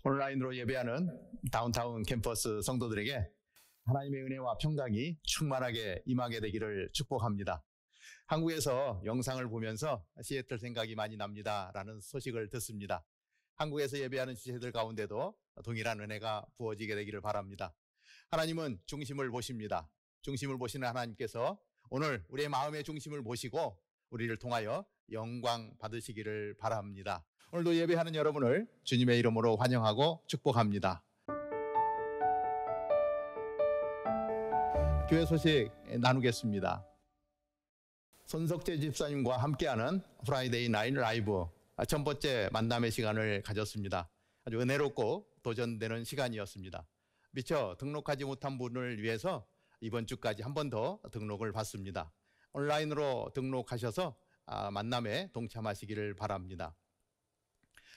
온라인으로 예배하는 다운타운 캠퍼스 성도들에게 하나님의 은혜와 평강이 충만하게 임하게 되기를 축복합니다. 한국에서 영상을 보면서 시애틀 생각이 많이 납니다 라는 소식을 듣습니다. 한국에서 예배하는 지체들 가운데도 동일한 은혜가 부어지게 되기를 바랍니다. 하나님은 중심을 보십니다. 중심을 보시는 하나님께서 오늘 우리의 마음의 중심을 보시고 우리를 통하여 영광 받으시기를 바랍니다. 오늘도 예배하는 여러분을 주님의 이름으로 환영하고 축복합니다. 교회 소식 나누겠습니다. 손석재 집사님과 함께하는 프라이데이 나잇 라이브 첫 번째 만남의 시간을 가졌습니다. 아주 은혜롭고 도전되는 시간이었습니다. 미처 등록하지 못한 분을 위해서 이번 주까지 한 번 더 등록을 받습니다. 온라인으로 등록하셔서 만남에 동참하시기를 바랍니다.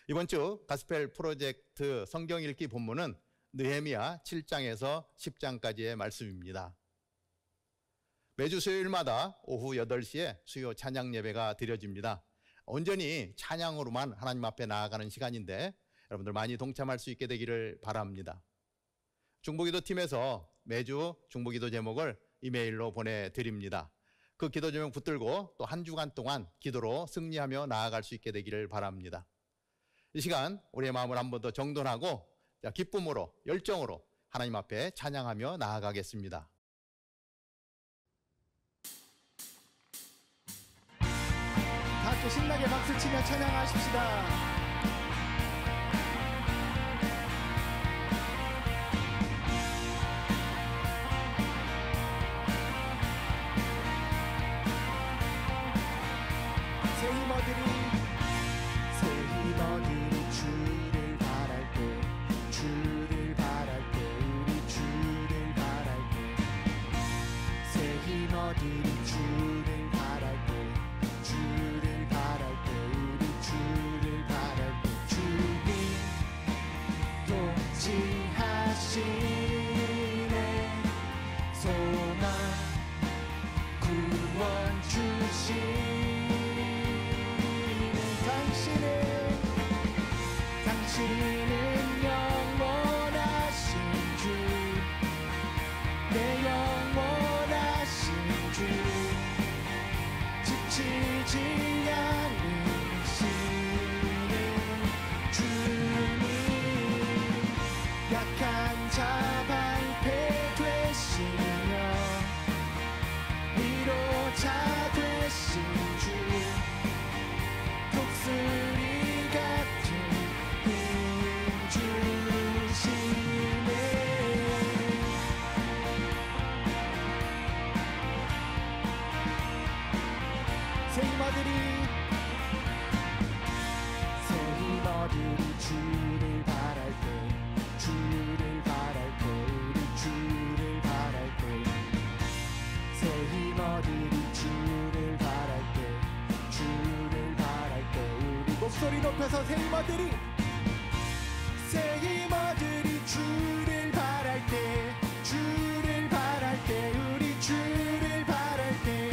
이번 주 가스펠 프로젝트 성경 읽기 본문은 느헤미야 7장에서 10장까지의 말씀입니다. 매주 수요일마다 오후 8시에 수요 찬양 예배가 드려집니다. 온전히 찬양으로만 하나님 앞에 나아가는 시간인데 여러분들 많이 동참할 수 있게 되기를 바랍니다. 중보기도 팀에서 매주 중보기도 제목을 이메일로 보내드립니다. 그 기도 제목 붙들고 또 한 주간 동안 기도로 승리하며 나아갈 수 있게 되기를 바랍니다. 이 시간 우리의 마음을 한 번 더 정돈하고 기쁨으로 열정으로 하나님 앞에 찬양하며 나아가겠습니다. 다 함께 신나게 박수치며 찬양하십시다. 새 힘어들이 주를 바랄 때 주를 바랄 때 우리 주를 바랄 때 새 힘어들이 주를 바랄 때 주를 바랄 때 우리 주를 바랄 때 주님 통치하시네 소망 구원 주시 당신은 영원하신 주, 내 영원하신 주, 지치지 않으시는 주님, 약한 자 방패 되시며 위로자 되신 주, 독수리 새 힘어들이 주를 바랄 때 주를 바랄 때 우리 주를 바랄 때 새 힘어들이 주를 바랄 때 주를 바랄 때 우리 목소리 높여서 새 힘어들이 주를 바랄 때 주를 바랄 때 우리 주를 바랄 때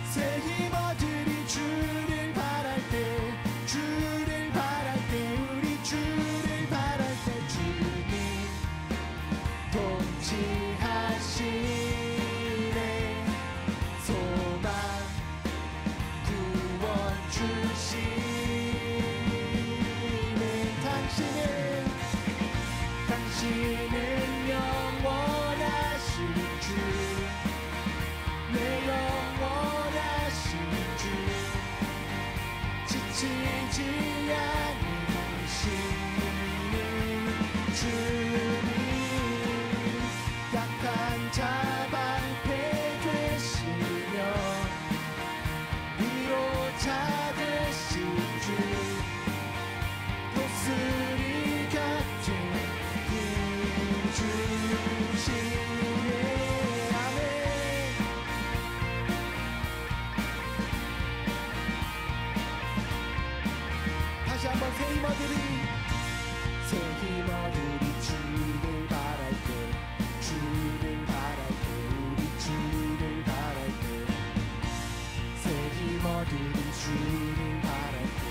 새 힘어들이 주를 바랄 때 주를 바랄 때 우리 주를 바랄 때 주님 통치하시네 소망 구원 주시네 당신은 영원하신 주 내 영원하신 주 지치지 않으시는 주님 약한 자 방패 되시며 위로자 되신 주 독수리 같은 힘 주시네 아멘. 다시 한번 새 힘어들이 주를 바랄 때 주를 바랄 때 우리 주를 바랄 때 새 힘어들이 주를 바랄 때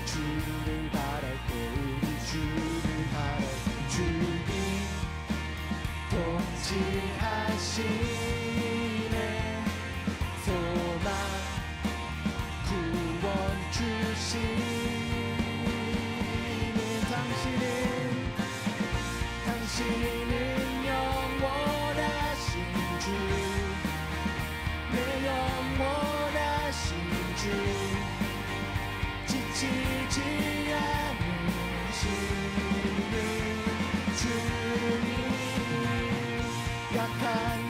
주를 바랄 때 우리 주를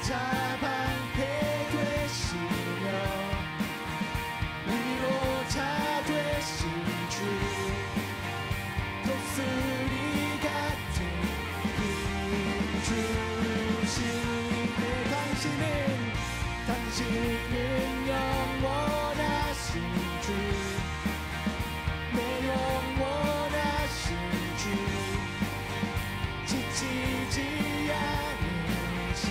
자 방패 되시며 위로자 되신 주 독수리 같은 힘 주시네 당신은 영원하신 주 내 영원하신 주 지치지 않으신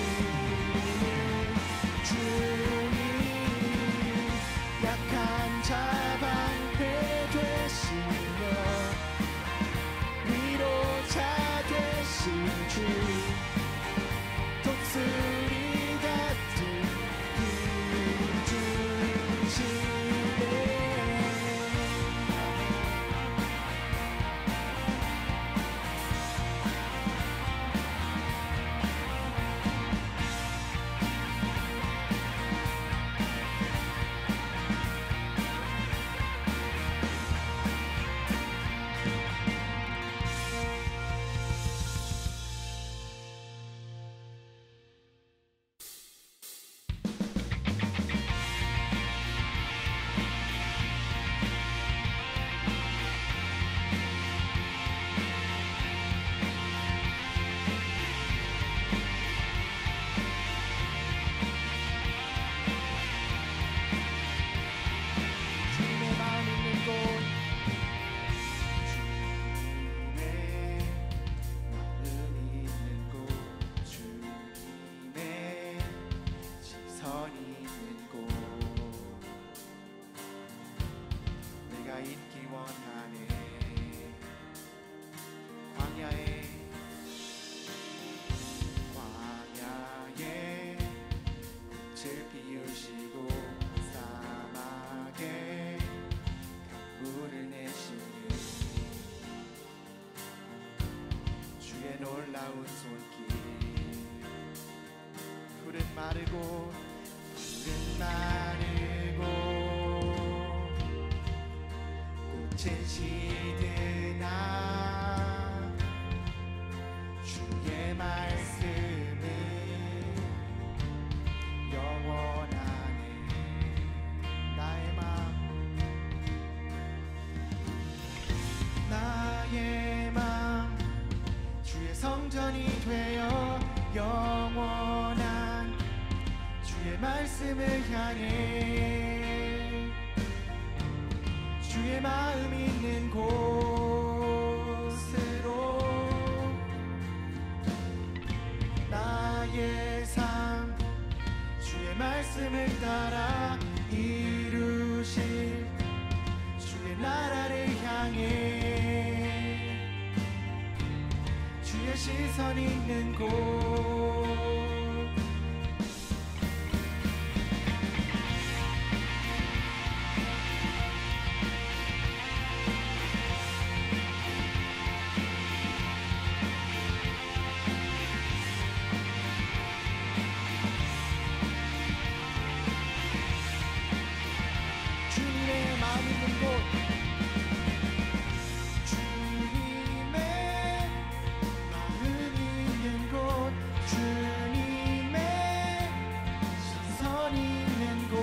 주님 약한 자 방패 되시며 위로자 되신 주 독수리 같은 힘 주시네 주님의 마음 있는 곳 주님의 마음 있는 곳 주님의 시선이 있는 곳 내가 있기 원하네 광야에 빛을 피우시고 사막에 강물을 내시는 주의 놀라운 손길 푸른 마르고 꽃은 시드나 주의 말씀은 영원하네 나의 맘 주의 성전이 되어 영원한 주의 말씀을 향해 주의 마음 있는 곳으로 나의 삶 주의 말씀을 따라 이루실 주의 나라를 향해 주의 시선 있는 곳 주님의 마음 있는 곳 주님의 마음 있는 곳 주님의 시선 있는 곳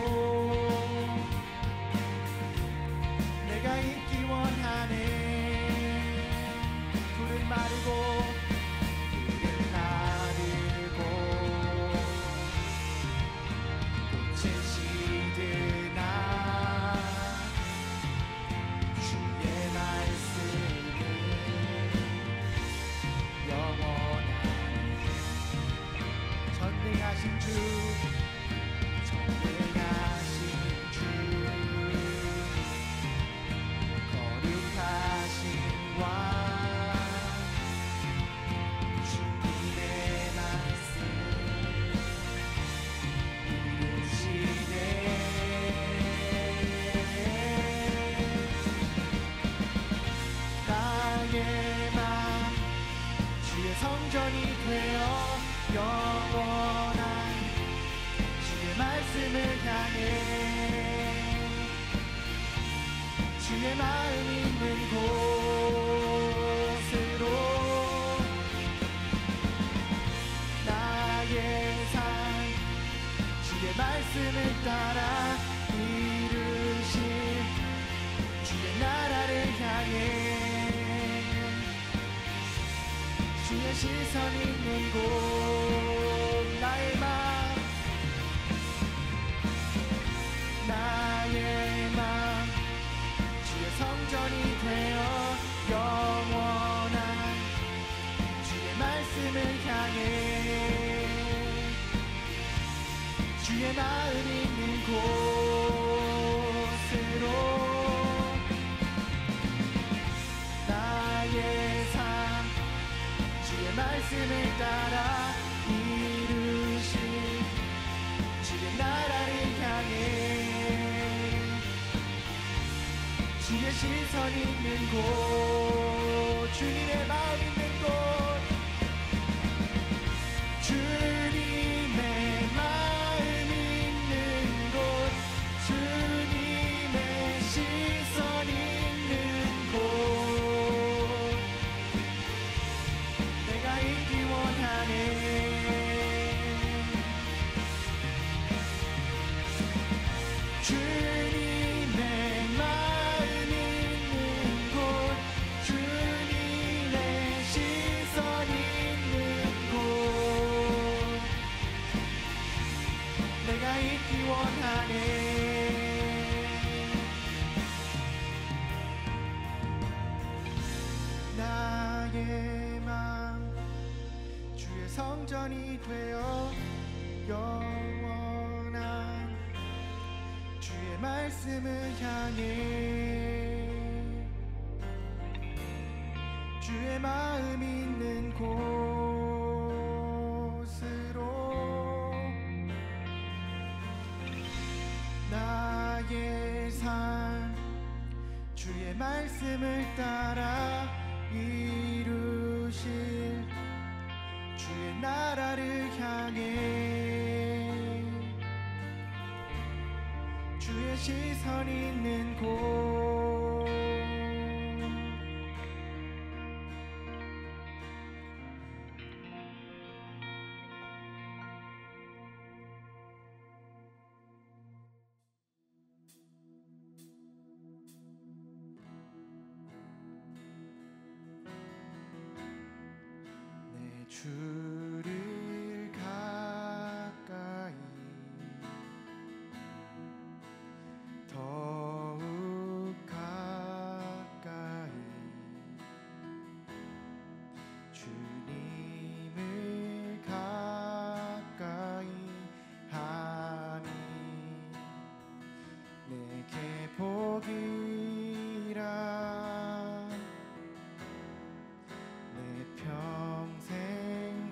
내가 있기 원하네 푸른 마르고 꽃은 시드나 주의 말씀은 영원하네 전능하신 주 거룩하신 왕 주님의 말씀 이루시네 나의 맘 주의 성전이 되어 영원한 주의 말씀을 향해 주의 마음 있는 곳으로 나의 삶 주의 시선 있는 곳 나의 맘 주의 성전이 되어 영원한 주의 말씀을 향해 주의 마음 있는 곳으로 나의 삶 주의 말씀을 따라 이루신 주의 나라를 향해 주의 시선 있는 곳 주님의 마음 있는 곳 주님의 마음 있는 곳 주님의 시선 있는 곳 내가 있기 원하네 주님의 마음 있는 곳 주님의 시선 있는 곳 내가 있기 원하네 나의 맘 주의 성전이 되어 영원한 주의 말씀을 향해 주의 마음 있는 곳으로 나의 삶 주의 말씀을 따라 이루실 주의 나라를 향해 주의 시선 있는 곳 내 주를 가까이 더욱 가까이 주님을 가까이 하니 내게 복이라 내 평생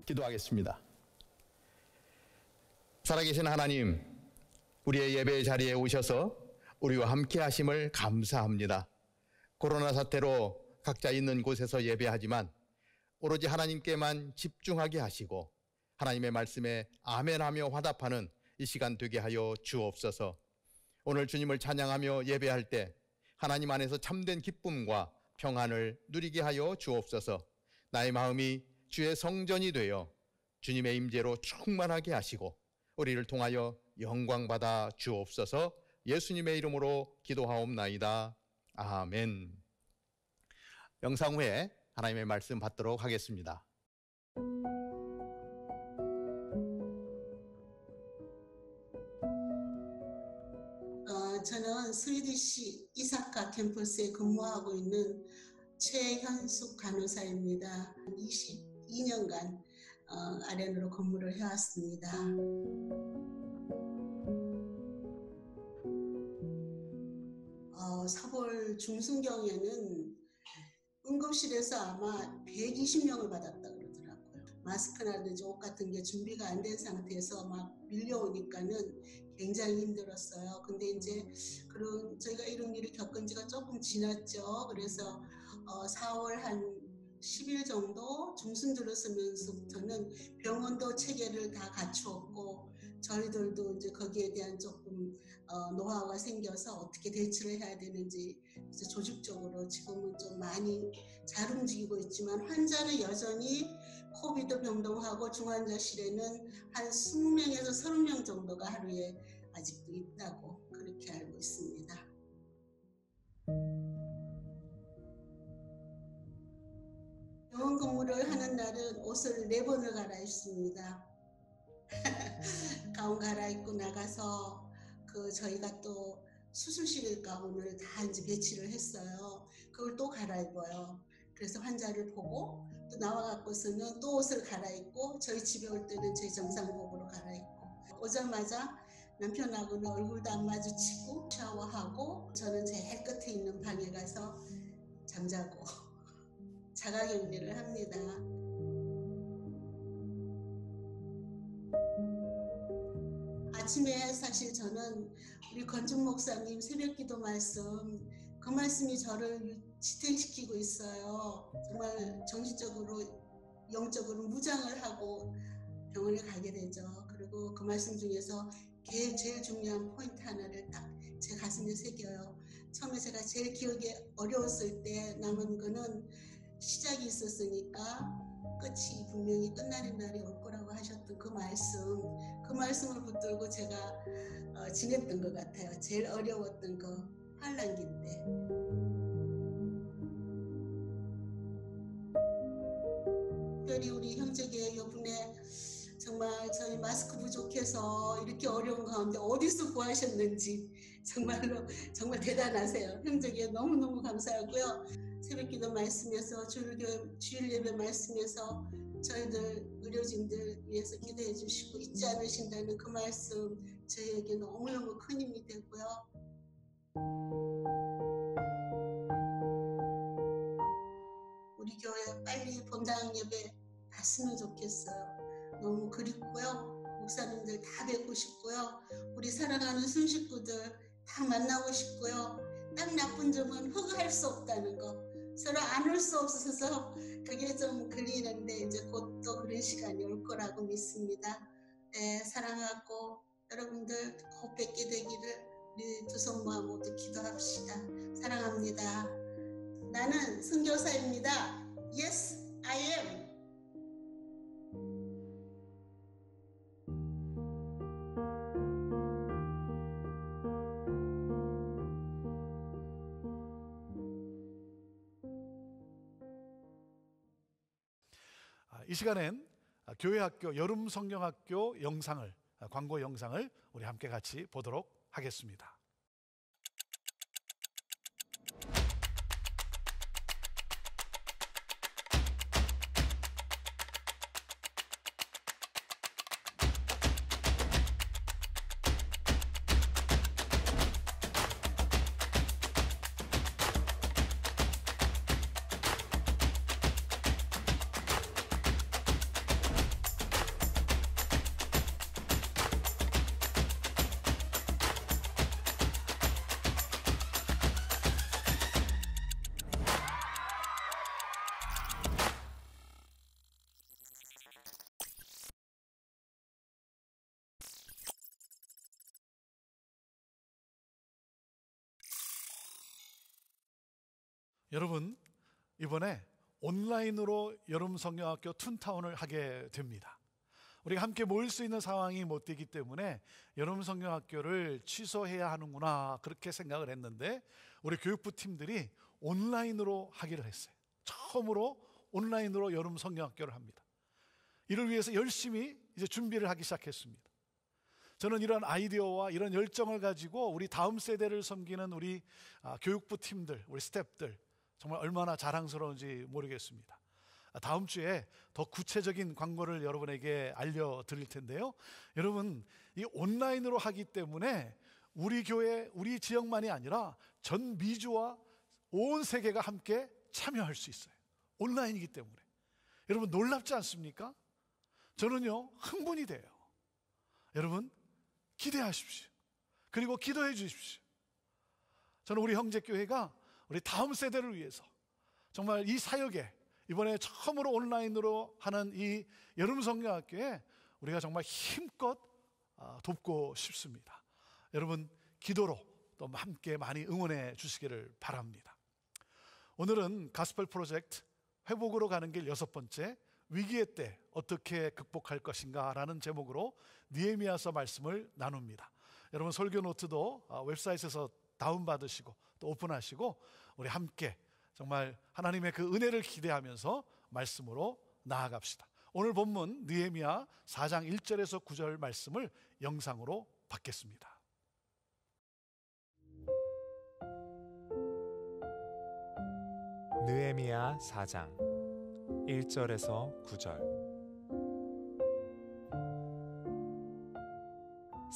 기도하겠습니다. 살아계신 하나님, 우리의 예배 자리에 오셔서 우리와 함께 하심을 감사합니다. 코로나 사태로 각자 있는 곳에서 예배하지만 오로지 하나님께만 집중하게 하시고 하나님의 말씀에 아멘하며 화답하는 이 시간 되게 하여 주옵소서. 오늘 주님을 찬양하며 예배할 때 하나님 안에서 참된 기쁨과 평안을 누리게 하여 주옵소서. 나의 마음이 주의 성전이 되어 주님의 임재로 충만하게 하시고 우리를 통하여 영광 받아 주옵소서. 예수님의 이름으로 기도하옵나이다. 아멘. 영상 후에 하나님의 말씀 받도록 하겠습니다. 저는 스위디시 이사카 캠퍼스에 근무하고 있는 최현숙 간호사입니다. 22년간 RN으로 근무를 해왔습니다. 사월 중순경에는 응급실에서 아마 120명을 받았다 그러더라고요. 마스크라든지 옷 같은 게 준비가 안 된 상태에서 막 밀려오니까는 굉장히 힘들었어요. 근데 이제 저희가 이런 일을 겪은 지가 조금 지났죠. 그래서 4월 한 10일 정도 중순 들었으면서부터는 병원도 체계를 다 갖추었고 저희들도 이제 거기에 대한 조금 노하우가 생겨서 어떻게 대처를 해야 되는지 이제 조직적으로 지금은 좀 많이 잘 움직이고 있지만 환자는 여전히 코비드 병동하고 중환자실에는 한 20명에서 30명 정도가 하루에 아직도 있다고 그렇게 알고 있습니다. 병원 근무를 하는 날은 옷을 4번을 갈아입습니다. 가운 갈아입고 나가서 저희가 또 수술실 가운을 다 이제 배치를 했어요. 그걸 또 갈아입어요. 그래서 환자를 보고 또 나와갖고서는 또 옷을 갈아입고 저희 집에 올 때는 제 정상복으로 갈아입고 오자마자 남편하고는 얼굴도 안 마주치고 샤워하고 저는 제일 끝에 있는 방에 가서 잠자고 자가격리를 합니다. 아침에 사실 저는 우리 건준 목사님 새벽기도 말씀 그 말씀이 저를 지탱시키고 있어요. 정말 정신적으로 영적으로 무장을 하고 병원에 가게 되죠. 그리고 그 말씀 중에서 제일 중요한 포인트 하나를 딱 제 가슴에 새겨요. 처음에 제가 제일 기억이 어려웠을 때 남은 거는 시작이 있었으니까 끝이 분명히 끝나는 날이 올 거라고 하셨던 그 말씀을 붙들고 제가 지냈던 것 같아요. 제일 어려웠던 그 환란기 때. 특별히 우리 형제계 요번에 정말 저희 마스크 부족해서 이렇게 어려운 가운데 어디서 구하셨는지 정말로 정말 대단하세요. 형제계 너무너무 감사하고요. 새벽기도 말씀에서 주일 예배 말씀에서 저희들 의료진들 위해서 기도해 주시고 잊지 않으신다는 그 말씀 저희에게 너무너무 큰 힘이 되고요. 우리 교회 빨리 본당 예배 갔으면 좋겠어요. 너무 그립고요. 목사님들 다 뵙고 싶고요. 우리 사랑하는 순식구들 다 만나고 싶고요. 딱 나쁜 점은 흑할 수 없다는 거. 서로 안을 수 없어서 그게 좀 걸리는데 이제 곧 또 그런 시간이 올 거라고 믿습니다. 네, 사랑하고 여러분들 곧 뵙게 되기를 우리 두 손 모아 모두 기도합시다. 사랑합니다. 나는 선교사입니다. Yes, I am. 이 시간엔 교회학교 여름 성경학교 영상을 광고 영상을 우리 함께 같이 보도록 하겠습니다. 여러분, 이번에 온라인으로 여름성경학교 툰타운을 하게 됩니다. 우리가 함께 모일 수 있는 상황이 못 되기 때문에 여름성경학교를 취소해야 하는구나 그렇게 생각을 했는데, 우리 교육부 팀들이 온라인으로 하기를 했어요. 처음으로 온라인으로 여름성경학교를 합니다. 이를 위해서 열심히 이제 준비를 하기 시작했습니다. 저는 이런 아이디어와 이런 열정을 가지고 우리 다음 세대를 섬기는 우리 교육부 팀들, 우리 스태프들 정말 얼마나 자랑스러운지 모르겠습니다. 다음 주에 더 구체적인 광고를 여러분에게 알려드릴 텐데요. 여러분, 이 온라인으로 하기 때문에 우리 교회, 우리 지역만이 아니라 전 미주와 온 세계가 함께 참여할 수 있어요. 온라인이기 때문에. 여러분, 놀랍지 않습니까? 저는요, 흥분이 돼요. 여러분, 기대하십시오. 그리고 기도해 주십시오. 저는 우리 형제교회가 우리 다음 세대를 위해서 정말 이 사역에, 이번에 처음으로 온라인으로 하는 이 여름성경학교에 우리가 정말 힘껏 돕고 싶습니다. 여러분, 기도로 또 함께 많이 응원해 주시기를 바랍니다. 오늘은 가스펠 프로젝트 회복으로 가는 길 6번째, 위기의 때 어떻게 극복할 것인가 라는 제목으로 느헤미야서 말씀을 나눕니다. 여러분, 설교 노트도 웹사이트에서 다운받으시고 또 오픈하시고 우리 함께 정말 하나님의 그 은혜를 기대하면서 말씀으로 나아갑시다. 오늘 본문 느헤미야 4장 1절에서 9절 말씀을 영상으로 받겠습니다. 느헤미야 4장 1절에서 9절.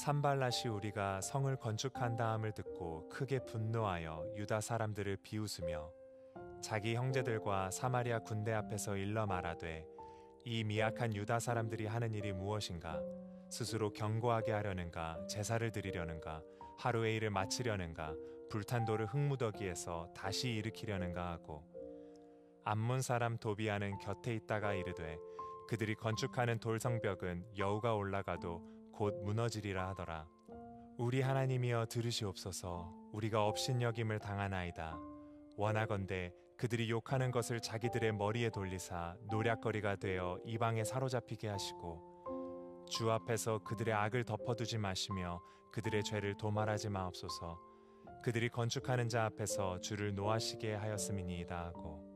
산발랏이 우리가 성을 건축한 다음을 듣고 크게 분노하여 유다 사람들을 비웃으며 자기 형제들과 사마리아 군대 앞에서 일러 말하되, 이 미약한 유다 사람들이 하는 일이 무엇인가? 스스로 견고하게 하려는가? 제사를 드리려는가? 하루의 일을 마치려는가? 불탄 돌을 흙무더기에서 다시 일으키려는가 하고, 암몬 사람 도비아는 곁에 있다가 이르되, 그들이 건축하는 돌성벽은 여우가 올라가도 곧 무너지리라 하더라. 우리 하나님이여 들으시옵소서. 우리가 업신여김을 당하나이다. 원하건대 그들이 욕하는 것을 자기들의 머리에 돌리사 노략거리가 되어 이방에 사로잡히게 하시고, 주 앞에서 그들의 악을 덮어두지 마시며 그들의 죄를 도말하지 마옵소서. 그들이 건축하는 자 앞에서 주를 노하시게 하였음이니이다 하고,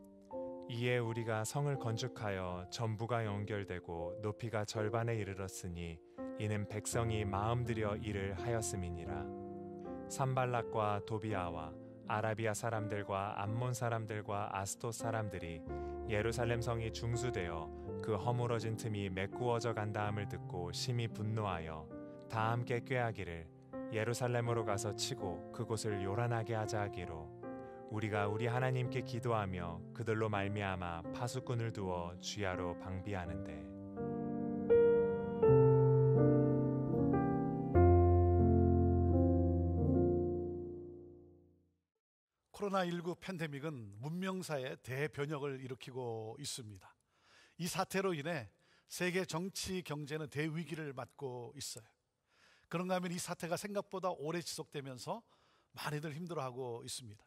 이에 우리가 성을 건축하여 전부가 연결되고 높이가 절반에 이르렀으니 이는 백성이 마음 들여 일을 하였음이니라. 산발락과 도비아와 아라비아 사람들과 암몬 사람들과 아스돗 사람들이 예루살렘 성이 중수되어 그 허물어진 틈이 메꾸어져 간다함을 듣고 심히 분노하여 다 함께 꾀하기를, 예루살렘으로 가서 치고 그곳을 요란하게 하자 하기로, 우리가 우리 하나님께 기도하며 그들로 말미암아 파수꾼을 두어 주야로 방비하는데. 코로나19 팬데믹은 문명사에 대변혁을 일으키고 있습니다. 이 사태로 인해 세계 정치 경제는 대위기를 맞고 있어요. 그런가 하면 이 사태가 생각보다 오래 지속되면서 많이들 힘들어하고 있습니다.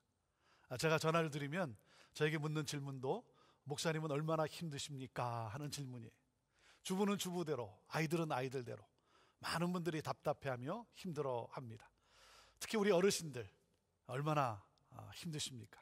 제가 전화를 드리면 저에게 묻는 질문도, 목사님은 얼마나 힘드십니까? 하는 질문이에요. 주부는 주부대로, 아이들은 아이들대로 많은 분들이 답답해하며 힘들어합니다. 특히 우리 어르신들 얼마나 힘드십니까?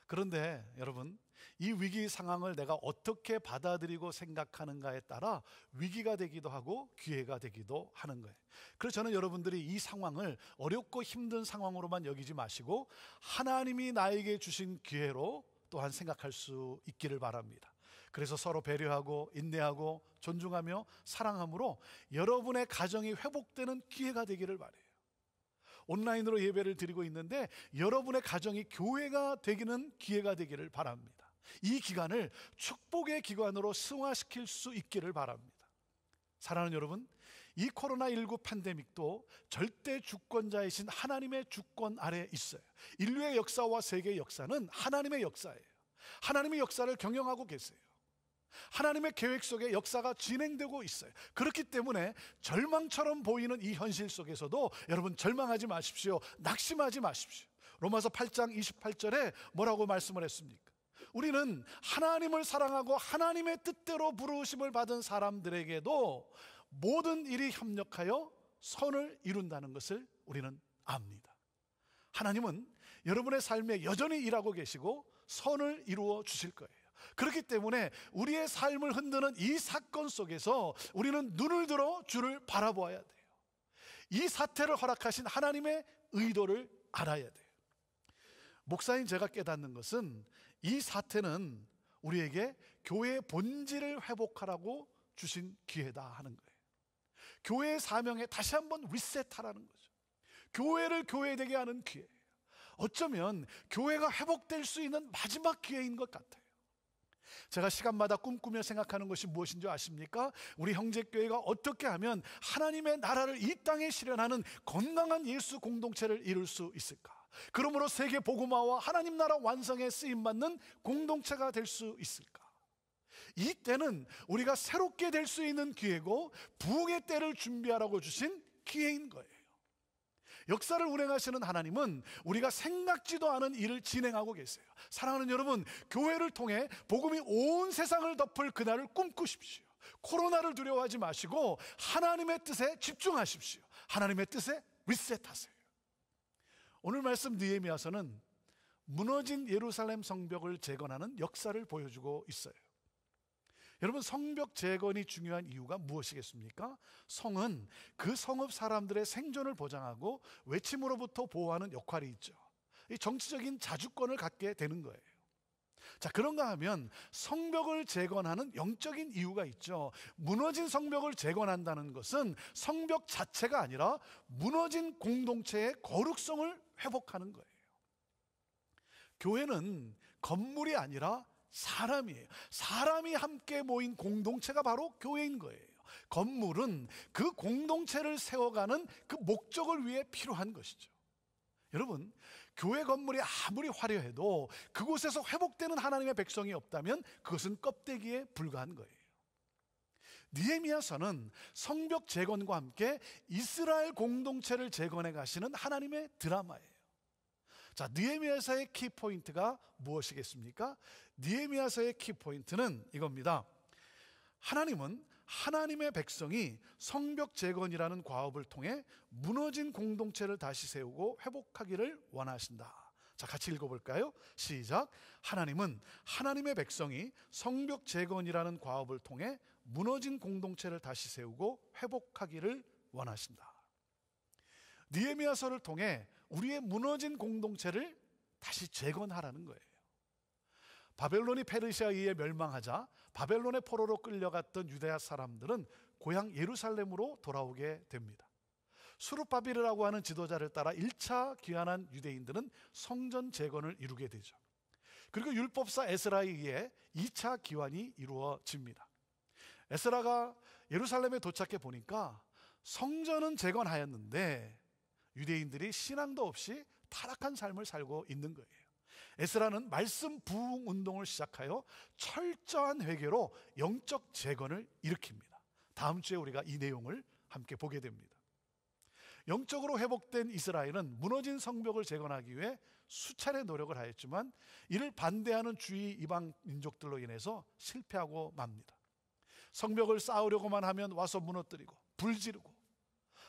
그런데 여러분, 이 위기 상황을 내가 어떻게 받아들이고 생각하는가에 따라 위기가 되기도 하고 기회가 되기도 하는 거예요. 그래서 저는 여러분들이 이 상황을 어렵고 힘든 상황으로만 여기지 마시고 하나님이 나에게 주신 기회로 또한 생각할 수 있기를 바랍니다. 그래서 서로 배려하고 인내하고 존중하며 사랑함으로 여러분의 가정이 회복되는 기회가 되기를 바라요. 온라인으로 예배를 드리고 있는데 여러분의 가정이 교회가 되기는 기회가 되기를 바랍니다. 이 기간을 축복의 기간으로 승화시킬 수 있기를 바랍니다. 사랑하는 여러분, 이 코로나19 팬데믹도 절대 주권자이신 하나님의 주권 아래에 있어요. 인류의 역사와 세계의 역사는 하나님의 역사예요. 하나님의 역사를 경영하고 계세요. 하나님의 계획 속에 역사가 진행되고 있어요. 그렇기 때문에 절망처럼 보이는 이 현실 속에서도 여러분 절망하지 마십시오. 낙심하지 마십시오. 로마서 8장 28절에 뭐라고 말씀을 했습니까? 우리는 하나님을 사랑하고 하나님의 뜻대로 부르심을 받은 사람들에게도 모든 일이 협력하여 선을 이룬다는 것을 우리는 압니다. 하나님은 여러분의 삶에 여전히 일하고 계시고 선을 이루어 주실 거예요. 그렇기 때문에 우리의 삶을 흔드는 이 사건 속에서 우리는 눈을 들어 주를 바라보아야 돼요. 이 사태를 허락하신 하나님의 의도를 알아야 돼요. 목사인 제가 깨닫는 것은 이 사태는 우리에게 교회의 본질을 회복하라고 주신 기회다 하는 거예요. 교회의 사명에 다시 한번 리셋하라는 거죠. 교회를 교회되게 하는 기회예요. 어쩌면 교회가 회복될 수 있는 마지막 기회인 것 같아요. 제가 시간마다 꿈꾸며 생각하는 것이 무엇인 줄 아십니까? 우리 형제교회가 어떻게 하면 하나님의 나라를 이 땅에 실현하는 건강한 예수 공동체를 이룰 수 있을까? 그러므로 세계 복음화와 하나님 나라 완성에 쓰임받는 공동체가 될 수 있을까? 이 때는 우리가 새롭게 될 수 있는 기회고 부흥의 때를 준비하라고 주신 기회인 거예요. 역사를 운행하시는 하나님은 우리가 생각지도 않은 일을 진행하고 계세요. 사랑하는 여러분, 교회를 통해 복음이 온 세상을 덮을 그날을 꿈꾸십시오. 코로나를 두려워하지 마시고 하나님의 뜻에 집중하십시오. 하나님의 뜻에 리셋하세요. 오늘 말씀 느헤미야서는 무너진 예루살렘 성벽을 재건하는 역사를 보여주고 있어요. 여러분, 성벽 재건이 중요한 이유가 무엇이겠습니까? 성은 그 성읍 사람들의 생존을 보장하고 외침으로부터 보호하는 역할이 있죠. 이 정치적인 자주권을 갖게 되는 거예요. 자, 그런가 하면 성벽을 재건하는 영적인 이유가 있죠. 무너진 성벽을 재건한다는 것은 성벽 자체가 아니라 무너진 공동체의 거룩성을 회복하는 거예요. 교회는 건물이 아니라 사람이에요. 사람이 함께 모인 공동체가 바로 교회인 거예요. 건물은 그 공동체를 세워가는 그 목적을 위해 필요한 것이죠. 여러분, 교회 건물이 아무리 화려해도 그곳에서 회복되는 하나님의 백성이 없다면 그것은 껍데기에 불과한 거예요. 느헤미야서는 성벽 재건과 함께 이스라엘 공동체를 재건해 가시는 하나님의 드라마예요. 자, 느헤미야서의 키포인트가 무엇이겠습니까? 느헤미야서의 키포인트는 이겁니다. 하나님은 하나님의 백성이 성벽 재건이라는 과업을 통해 무너진 공동체를 다시 세우고 회복하기를 원하신다. 자, 같이 읽어볼까요? 시작. 하나님은 하나님의 백성이 성벽 재건이라는 과업을 통해 무너진 공동체를 다시 세우고 회복하기를 원하신다. 느헤미야서를 통해 우리의 무너진 공동체를 다시 재건하라는 거예요. 바벨론이 페르시아에 의해 멸망하자 바벨론의 포로로 끌려갔던 유대야 사람들은 고향 예루살렘으로 돌아오게 됩니다. 수르바벨이라고 하는 지도자를 따라 1차 귀환한 유대인들은 성전 재건을 이루게 되죠. 그리고 율법사 에스라에 의해 2차 귀환이 이루어집니다. 에스라가 예루살렘에 도착해 보니까 성전은 재건하였는데 유대인들이 신앙도 없이 타락한 삶을 살고 있는 거예요. 에스라는 말씀 부흥 운동을 시작하여 철저한 회개로 영적 재건을 일으킵니다. 다음 주에 우리가 이 내용을 함께 보게 됩니다. 영적으로 회복된 이스라엘은 무너진 성벽을 재건하기 위해 수차례 노력을 하였지만 이를 반대하는 주위 이방 민족들로 인해서 실패하고 맙니다. 성벽을 쌓으려고만 하면 와서 무너뜨리고 불지르고,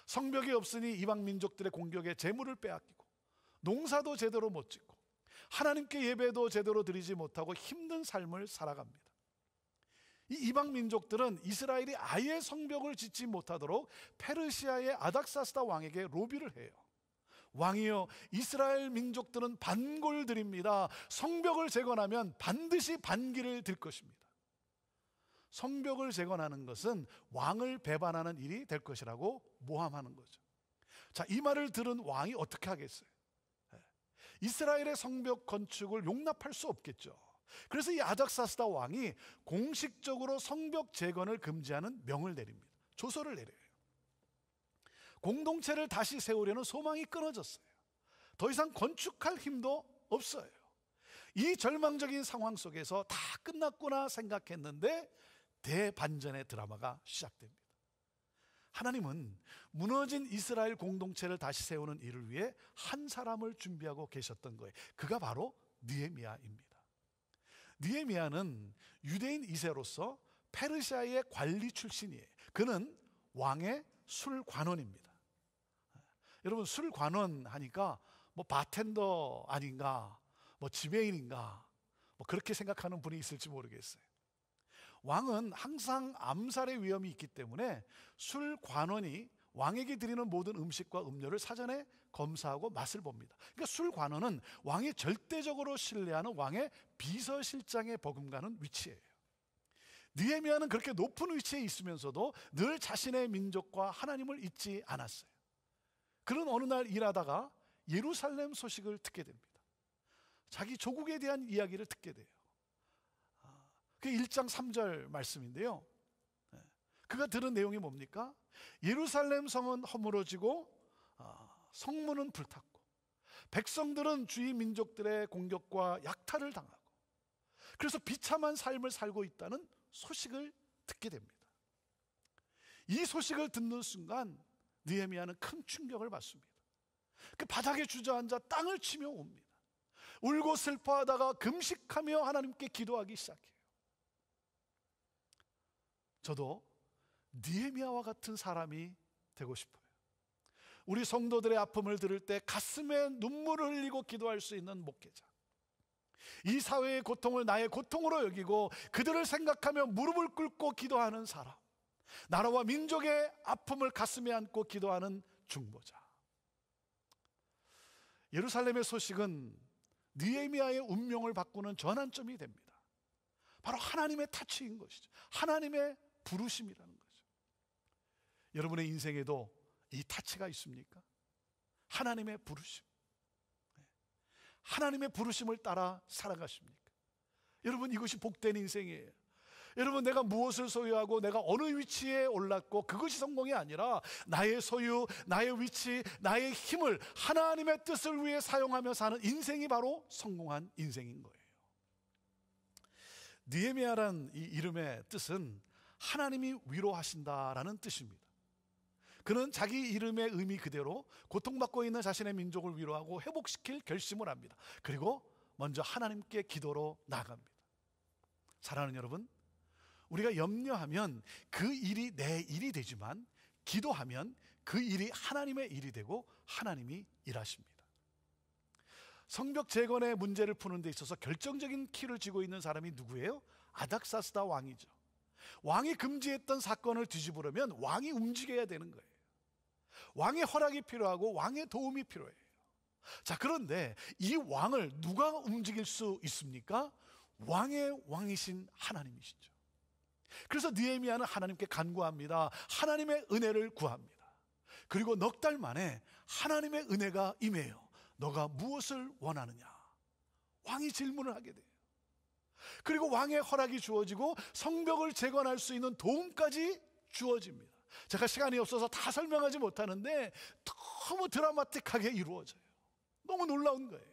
성벽이 없으니 이방 민족들의 공격에 재물을 빼앗기고, 농사도 제대로 못 짓고, 하나님께 예배도 제대로 드리지 못하고 힘든 삶을 살아갑니다. 이 이방 민족들은 이스라엘이 아예 성벽을 짓지 못하도록 페르시아의 아닥사스다 왕에게 로비를 해요. 왕이여, 이스라엘 민족들은 반골 드립니다. 성벽을 재건하면 반드시 반기를 들 것입니다. 성벽을 재건하는 것은 왕을 배반하는 일이 될 것이라고 모함하는 거죠. 자, 이 말을 들은 왕이 어떻게 하겠어요? 이스라엘의 성벽 건축을 용납할 수 없겠죠. 그래서 이 아닥사스다 왕이 공식적으로 성벽 재건을 금지하는 명을 내립니다. 조서를 내려요. 공동체를 다시 세우려는 소망이 끊어졌어요. 더 이상 건축할 힘도 없어요. 이 절망적인 상황 속에서 다 끝났구나 생각했는데 대반전의 드라마가 시작됩니다. 하나님은 무너진 이스라엘 공동체를 다시 세우는 일을 위해 한 사람을 준비하고 계셨던 거예요. 그가 바로 느헤미야입니다. 느헤미야는 유대인 2세로서 페르시아의 관리 출신이에요. 그는 왕의 술관원입니다. 여러분, 술관원 하니까 뭐 바텐더 아닌가, 뭐 지배인인가, 뭐 그렇게 생각하는 분이 있을지 모르겠어요. 왕은 항상 암살의 위험이 있기 때문에 술관원이 왕에게 드리는 모든 음식과 음료를 사전에 검사하고 맛을 봅니다. 그러니까 술관원은 왕이 절대적으로 신뢰하는 왕의 비서실장에 버금가는 위치예요. 느헤미야는 그렇게 높은 위치에 있으면서도 늘 자신의 민족과 하나님을 잊지 않았어요. 그는 어느 날 일하다가 예루살렘 소식을 듣게 됩니다. 자기 조국에 대한 이야기를 듣게 돼요. 그 1장 3절 말씀인데요, 그가 들은 내용이 뭡니까? 예루살렘 성은 허물어지고 성문은 불탔고 백성들은 주위 민족들의 공격과 약탈을 당하고 그래서 비참한 삶을 살고 있다는 소식을 듣게 됩니다. 이 소식을 듣는 순간 느헤미야는 큰 충격을 받습니다. 그 바닥에 주저앉아 땅을 치며 옵니다. 울고 슬퍼하다가 금식하며 하나님께 기도하기 시작해요. 저도 느헤미야와 같은 사람이 되고 싶어요. 우리 성도들의 아픔을 들을 때 가슴에 눈물을 흘리고 기도할 수 있는 목회자, 이 사회의 고통을 나의 고통으로 여기고 그들을 생각하며 무릎을 꿇고 기도하는 사람, 나라와 민족의 아픔을 가슴에 안고 기도하는 중보자. 예루살렘의 소식은 느헤미야의 운명을 바꾸는 전환점이 됩니다. 바로 하나님의 타치인 것이죠. 하나님의 부르심이라는 거죠. 여러분의 인생에도 이 타치가 있습니까? 하나님의 부르심. 하나님의 부르심을 따라 살아가십니까? 여러분, 이것이 복된 인생이에요. 여러분, 내가 무엇을 소유하고 내가 어느 위치에 올랐고 그것이 성공이 아니라 나의 소유, 나의 위치, 나의 힘을 하나님의 뜻을 위해 사용하며 사는 인생이 바로 성공한 인생인 거예요. 느헤미야란 이 이름의 뜻은 하나님이 위로하신다라는 뜻입니다. 그는 자기 이름의 의미 그대로 고통받고 있는 자신의 민족을 위로하고 회복시킬 결심을 합니다. 그리고 먼저 하나님께 기도로 나아갑니다. 사랑하는 여러분, 우리가 염려하면 그 일이 내 일이 되지만 기도하면 그 일이 하나님의 일이 되고 하나님이 일하십니다. 성벽 재건의 문제를 푸는 데 있어서 결정적인 키를 쥐고 있는 사람이 누구예요? 아닥사스다 왕이죠. 왕이 금지했던 사건을 뒤집으려면 왕이 움직여야 되는 거예요. 왕의 허락이 필요하고 왕의 도움이 필요해요. 자, 그런데 이 왕을 누가 움직일 수 있습니까? 왕의 왕이신 하나님이시죠. 그래서 느헤미야는 하나님께 간구합니다. 하나님의 은혜를 구합니다. 그리고 넉 달 만에 하나님의 은혜가 임해요. 너가 무엇을 원하느냐? 왕이 질문을 하게 돼요. 그리고 왕의 허락이 주어지고 성벽을 재건할 수 있는 도움까지 주어집니다. 제가 시간이 없어서 다 설명하지 못하는데 너무 드라마틱하게 이루어져요. 너무 놀라운 거예요.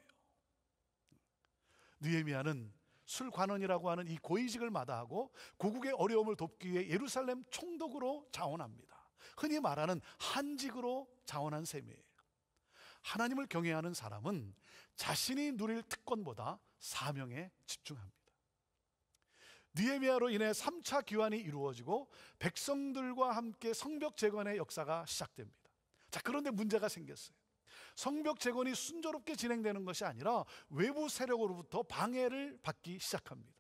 느헤미야는 술관원이라고 하는 이 고위직을 마다하고 고국의 어려움을 돕기 위해 예루살렘 총독으로 자원합니다. 흔히 말하는 한직으로 자원한 셈이에요. 하나님을 경외하는 사람은 자신이 누릴 특권보다 사명에 집중합니다. 느헤미야로 인해 3차 귀환이 이루어지고 백성들과 함께 성벽 재건의 역사가 시작됩니다. 자, 그런데 문제가 생겼어요. 성벽 재건이 순조롭게 진행되는 것이 아니라 외부 세력으로부터 방해를 받기 시작합니다.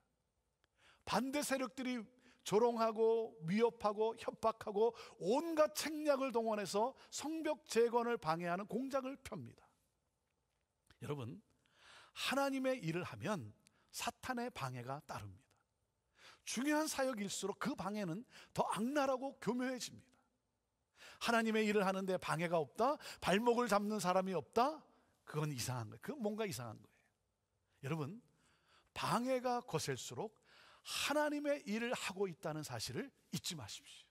반대 세력들이 조롱하고 위협하고 협박하고 온갖 책략을 동원해서 성벽 재건을 방해하는 공작을 펴니다. 여러분, 하나님의 일을 하면 사탄의 방해가 따릅니다. 중요한 사역일수록 그 방해는 더 악랄하고 교묘해집니다. 하나님의 일을 하는데 방해가 없다? 발목을 잡는 사람이 없다? 그건 이상한 거예요. 그건 뭔가 이상한 거예요. 여러분, 방해가 거셀수록 하나님의 일을 하고 있다는 사실을 잊지 마십시오.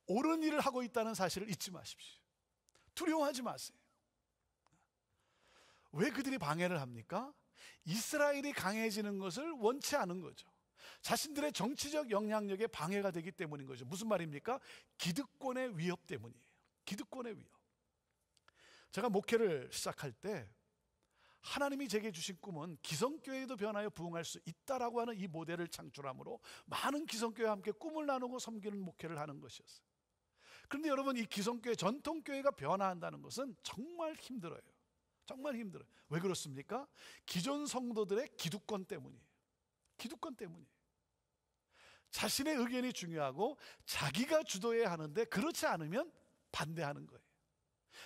옳은 일을 하고 있다는 사실을 잊지 마십시오. 두려워하지 마세요. 왜 그들이 방해를 합니까? 이스라엘이 강해지는 것을 원치 않은 거죠. 자신들의 정치적 영향력에 방해가 되기 때문인 거죠. 무슨 말입니까? 기득권의 위협 때문이에요. 기득권의 위협. 제가 목회를 시작할 때 하나님이 제게 주신 꿈은 기성교회도 변하여 부흥할 수 있다라고 하는 이 모델을 창출함으로 많은 기성교회와 함께 꿈을 나누고 섬기는 목회를 하는 것이었어요. 그런데 여러분, 이 기성교회, 전통교회가 변화한다는 것은 정말 힘들어요. 정말 힘들어요. 왜 그렇습니까? 기존 성도들의 기득권 때문이에요. 기득권 때문이에요. 자신의 의견이 중요하고 자기가 주도해야 하는데 그렇지 않으면 반대하는 거예요.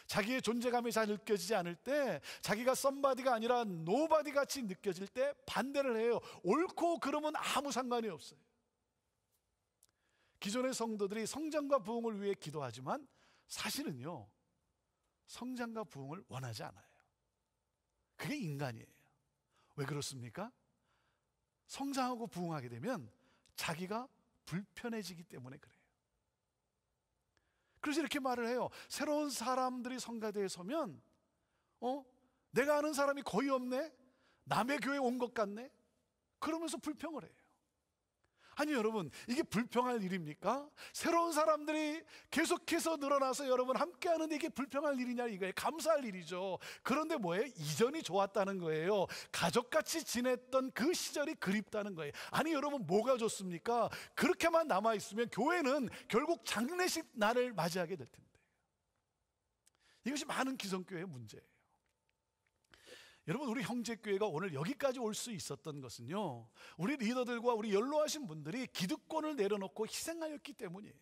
자기의 존재감이 잘 느껴지지 않을 때, 자기가 썸바디가 아니라 노바디 같이 느껴질 때 반대를 해요. 옳고 그름은 아무 상관이 없어요. 기존의 성도들이 성장과 부흥을 위해 기도하지만 사실은요, 성장과 부흥을 원하지 않아요. 그게 인간이에요. 왜 그렇습니까? 성장하고 부흥하게 되면 자기가 불편해지기 때문에 그래요. 그래서 이렇게 말을 해요. 새로운 사람들이 성가대에 서면 내가 아는 사람이 거의 없네? 남의 교회 온 것 같네? 그러면서 불평을 해요. 아니 여러분, 이게 불평할 일입니까? 새로운 사람들이 계속해서 늘어나서 여러분 함께 하는데 이게 불평할 일이냐, 이거예요. 감사할 일이죠. 그런데 뭐예요? 이전이 좋았다는 거예요. 가족같이 지냈던 그 시절이 그립다는 거예요. 아니 여러분, 뭐가 좋습니까? 그렇게만 남아있으면 교회는 결국 장례식 날을 맞이하게 될 텐데. 이것이 많은 기성교회의 문제예요. 여러분, 우리 형제교회가 오늘 여기까지 올 수 있었던 것은요, 우리 리더들과 우리 연로하신 분들이 기득권을 내려놓고 희생하였기 때문이에요.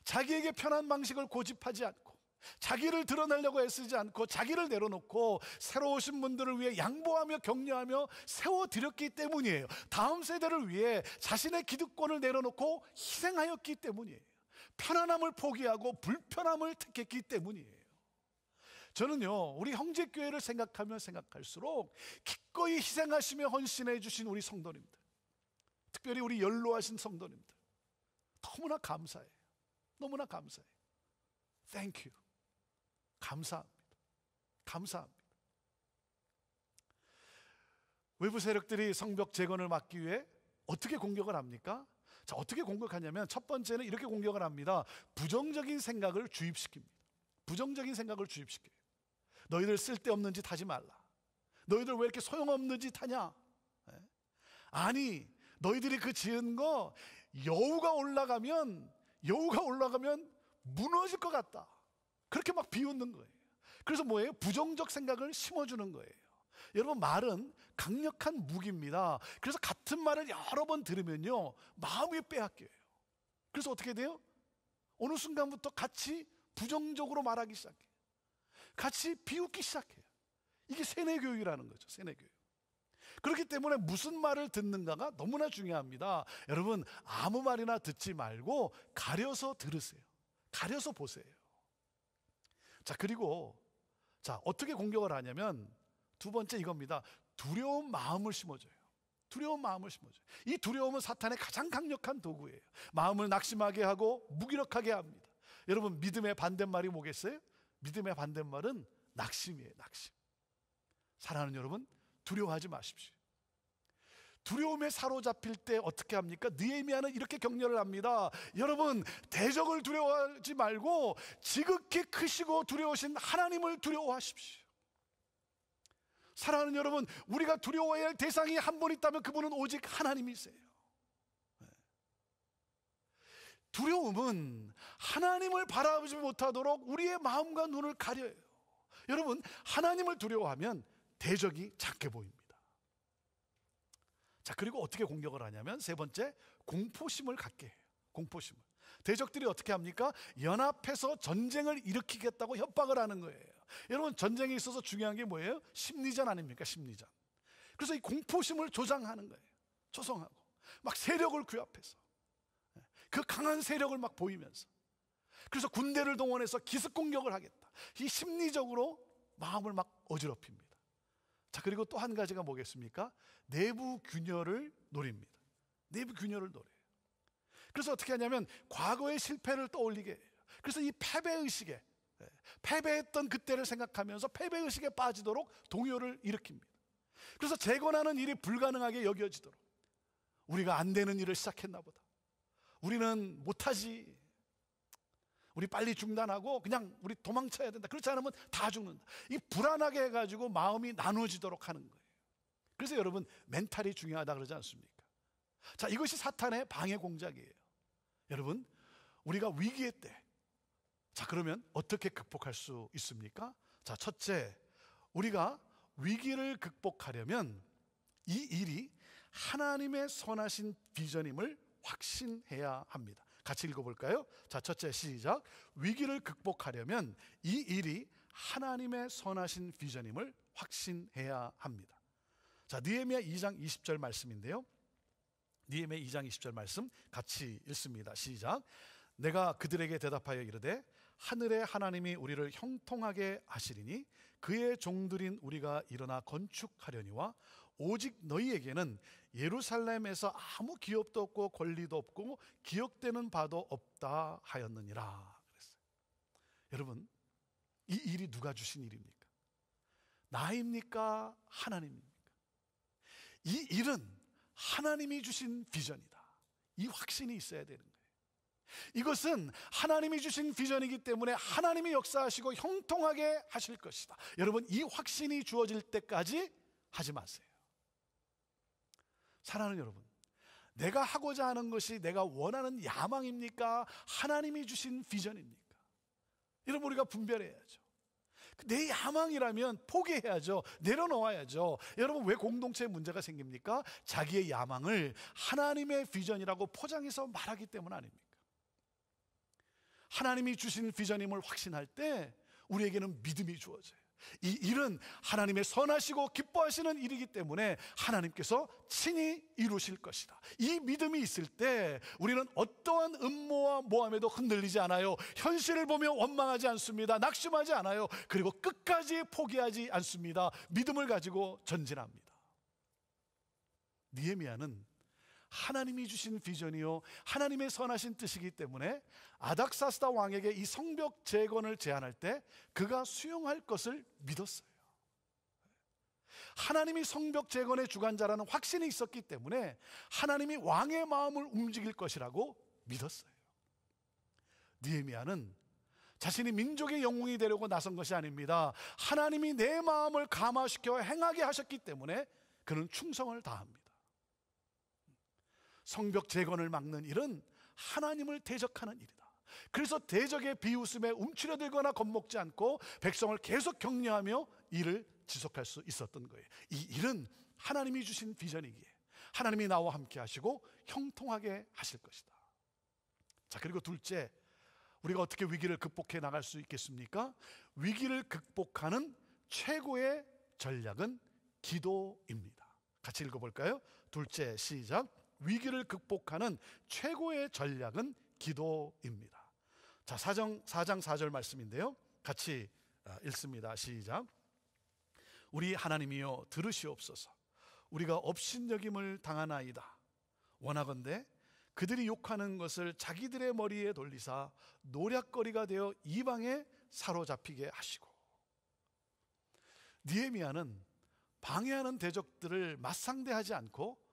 자기에게 편한 방식을 고집하지 않고, 자기를 드러내려고 애쓰지 않고, 자기를 내려놓고 새로 오신 분들을 위해 양보하며 격려하며 세워드렸기 때문이에요. 다음 세대를 위해 자신의 기득권을 내려놓고 희생하였기 때문이에요. 편안함을 포기하고 불편함을 택했기 때문이에요. 저는요, 우리 형제교회를 생각하면 생각할수록 기꺼이 희생하시며 헌신해 주신 우리 성도님들, 특별히 우리 연로하신 성도님들, 너무나 감사해요. 너무나 감사해요. Thank you. 감사합니다. 감사합니다. 외부 세력들이 성벽 재건을 막기 위해 어떻게 공격을 합니까? 자, 어떻게 공격하냐면 첫 번째는 이렇게 공격을 합니다. 부정적인 생각을 주입시킵니다. 부정적인 생각을 주입시켜요. 너희들 쓸데없는 짓 하지 말라. 너희들 왜 이렇게 소용없는 짓 하냐? 아니, 너희들이 그 지은 거 여우가 올라가면 무너질 것 같다. 그렇게 막 비웃는 거예요. 그래서 뭐예요? 부정적 생각을 심어주는 거예요. 여러분, 말은 강력한 무기입니다. 그래서 같은 말을 여러 번 들으면요, 마음이 빼앗겨요. 그래서 어떻게 돼요? 어느 순간부터 같이 부정적으로 말하기 시작해요. 같이 비웃기 시작해요. 이게 세뇌교육이라는 거죠. 세뇌교육. 그렇기 때문에 무슨 말을 듣는가가 너무나 중요합니다. 여러분, 아무 말이나 듣지 말고 가려서 들으세요. 가려서 보세요. 자, 그리고 어떻게 공격을 하냐면 두 번째 이겁니다. 두려운 마음을 심어줘요. 두려운 마음을 심어줘요. 이 두려움은 사탄의 가장 강력한 도구예요. 마음을 낙심하게 하고 무기력하게 합니다. 여러분, 믿음의 반대말이 뭐겠어요? 믿음의 반대말은 낙심이에요. 낙심. 사랑하는 여러분, 두려워하지 마십시오. 두려움에 사로잡힐 때 어떻게 합니까? 느헤미야는 이렇게 격려를 합니다. 여러분, 대적을 두려워하지 말고 지극히 크시고 두려우신 하나님을 두려워하십시오. 사랑하는 여러분, 우리가 두려워해야 할 대상이 한 분 있다면 그분은 오직 하나님이세요. 두려움은 하나님을 바라보지 못하도록 우리의 마음과 눈을 가려요. 여러분, 하나님을 두려워하면 대적이 작게 보입니다. 자, 그리고 어떻게 공격을 하냐면 세 번째, 공포심을 갖게 해요. 공포심을. 대적들이 어떻게 합니까? 연합해서 전쟁을 일으키겠다고 협박을 하는 거예요. 여러분, 전쟁에 있어서 중요한 게 뭐예요? 심리전 아닙니까? 심리전. 그래서 이 공포심을 조장하는 거예요. 조성하고 막 세력을 규합해서 그 강한 세력을 막 보이면서, 그래서 군대를 동원해서 기습 공격을 하겠다. 이 심리적으로 마음을 막 어지럽힙니다. 자, 그리고 또 한 가지가 뭐겠습니까? 내부 균열을 노립니다. 내부 균열을 노려요. 그래서 어떻게 하냐면 과거의 실패를 떠올리게 해요. 그래서 이 패배의식에, 패배했던 그때를 생각하면서 패배의식에 빠지도록 동요를 일으킵니다. 그래서 재건하는 일이 불가능하게 여겨지도록, 우리가 안 되는 일을 시작했나 보다. 우리는 못하지. 우리 빨리 중단하고 그냥 우리 도망쳐야 된다. 그렇지 않으면 다 죽는다. 이 불안하게 해가지고 마음이 나눠지도록 하는 거예요. 그래서 여러분, 멘탈이 중요하다 그러지 않습니까? 자, 이것이 사탄의 방해 공작이에요. 여러분, 우리가 위기의 때, 자, 그러면 어떻게 극복할 수 있습니까? 자, 첫째, 우리가 위기를 극복하려면 이 일이 하나님의 선하신 비전임을 확신해야 합니다. 같이 읽어볼까요? 자, 첫째, 시작. 위기를 극복하려면 이 일이 하나님의 선하신 비전임을 확신해야 합니다. 자, 느헤미야 2장 20절 말씀인데요, 느헤미야 2장 20절 말씀 같이 읽습니다. 시작. 내가 그들에게 대답하여 이르되 하늘의 하나님이 우리를 형통하게 하시리니 그의 종들인 우리가 일어나 건축하려니와 오직 너희에게는 예루살렘에서 아무 기업도 없고 권리도 없고 기억되는 바도 없다 하였느니라 그랬어요. 여러분, 이 일이 누가 주신 일입니까? 나입니까? 하나님입니까? 이 일은 하나님이 주신 비전이다. 이 확신이 있어야 되는 거예요. 이것은 하나님이 주신 비전이기 때문에 하나님이 역사하시고 형통하게 하실 것이다. 여러분, 이 확신이 주어질 때까지 하지 마세요. 사랑하는 여러분, 내가 하고자 하는 것이 내가 원하는 야망입니까? 하나님이 주신 비전입니까? 여러분, 우리가 분별해야죠. 내 야망이라면 포기해야죠. 내려놓아야죠. 여러분, 왜 공동체에 문제가 생깁니까? 자기의 야망을 하나님의 비전이라고 포장해서 말하기 때문 아닙니까? 하나님이 주신 비전임을 확신할 때 우리에게는 믿음이 주어져요. 이 일은 하나님의 선하시고 기뻐하시는 일이기 때문에 하나님께서 친히 이루실 것이다. 이 믿음이 있을 때 우리는 어떠한 음모와 모함에도 흔들리지 않아요. 현실을 보며 원망하지 않습니다. 낙심하지 않아요. 그리고 끝까지 포기하지 않습니다. 믿음을 가지고 전진합니다. 느헤미야는 하나님이 주신 비전이요 하나님의 선하신 뜻이기 때문에 아닥사스다 왕에게 이 성벽 재건을 제안할 때 그가 수용할 것을 믿었어요. 하나님이 성벽 재건의 주관자라는 확신이 있었기 때문에 하나님이 왕의 마음을 움직일 것이라고 믿었어요. 느헤미야는 자신이 민족의 영웅이 되려고 나선 것이 아닙니다. 하나님이 내 마음을 감화시켜 행하게 하셨기 때문에 그는 충성을 다합니다. 성벽 재건을 막는 일은 하나님을 대적하는 일이다. 그래서 대적의 비웃음에 움츠려들거나 겁먹지 않고 백성을 계속 격려하며 일을 지속할 수 있었던 거예요. 이 일은 하나님이 주신 비전이기에 하나님이 나와 함께 하시고 형통하게 하실 것이다. 자, 그리고 둘째, 우리가 어떻게 위기를 극복해 나갈 수 있겠습니까? 위기를 극복하는 최고의 전략은 기도입니다. 같이 읽어볼까요? 둘째, 시작. 위기를 극복하는 최고의 전략은 기도입니다. 자, 4장 4절 말씀인데요, 같이 읽습니다. 시작. 우리 하나님이여 들으시옵소서. 우리가 업신여김을 당하나이다. 원하건대 그들이 욕하는 것을 자기들의 머리에 돌리사 노략거리가 되어 이방에 사로잡히게 하시고. 느헤미야는 방해하는 대적들을 맞상대하지 않고